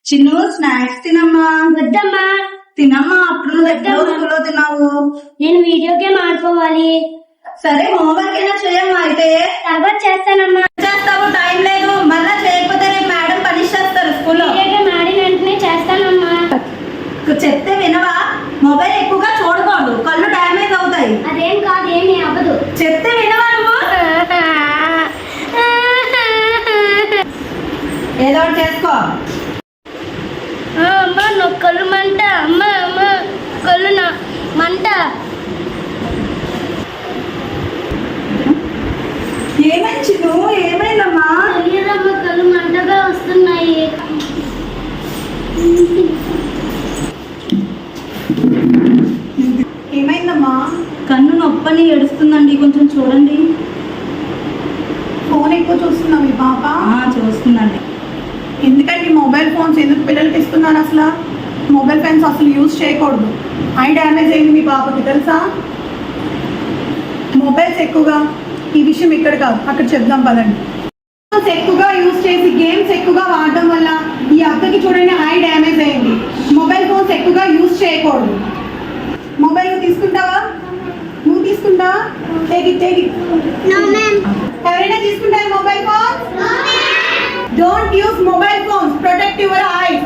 Chinnu snacks తినమ్మా. వద్దమ్మా. తినమ్మా, అప్పుడు స్కూల్లో తిన్నావు. నేను వీడియో గేమ్ ఆడుకోవాలి. సరే హోంవర్క్ అయినా చేయమ్మా. అయితే తర్వాత చేస్తానమ్మా. చేస్తావు, టైం లేదు. మళ్ళా చేయకపోతే రేపు మేడం పనిష్ చేస్తారు స్కూల్లో. వీడియో గేమ్ ఆడిన వెంటనే చేస్తానమ్మా. చెప్తే వినవా? మొబైల్ ఎక్కువగా చూడకూడదు, కళ్ళు డ్యామేజ్ అవుతాయి. అదేం కాదు, ఏమీ అవ్వదు. చెప్తే వినవా నువ్వు? ఏదో ఒకటి చేసుకో. అమ్మా నాకు కళ్ళు మంట. అమ్మ అమ్మ కళ్ళు మంట. ఏమైంది చిన్ను? ఏమైందమ్మా? తెలియదమ్మా, కళ్ళు మంటగా వస్తున్నాయి. ఏమైందమ్మా? కన్ను నొప్పని ఏడుస్తుందండి, కొంచెం చూడండి. ఫోన్ ఎక్కువ చూస్తున్నాం మీ పాప? చూస్తుందండి. ఎందుకంటే మొబైల్ ఫోన్స్ ఎందుకు పిల్లలకి ఇస్తున్నారు? అసలు మొబైల్ ఫోన్స్ అసలు యూజ్ చేయకూడదు. ఐ డ్యామేజ్ అయింది మీ పాపకి, తెలుసా? మొబైల్స్ ఎక్కువగా, ఈ విషయం ఇక్కడ కాదు అక్కడ చెప్దాం పదండి. ఎక్కువగా యూజ్ చేసి గేమ్స్ ఎక్కువగా వాడడం వల్ల ఈ అక్కకి చూడండి ఐ డ్యామేజ్ అయింది. మొబైల్ ఫోన్స్ ఎక్కువగా యూజ్ చేయకూడదు. మొబైల్ తీసుకుంటావా? నువ్వు తీసుకుంటావా? తేగి ఎవరైనా తీసుకుంటారా mobile phones? Don't use mobile phones. Protect your eyes.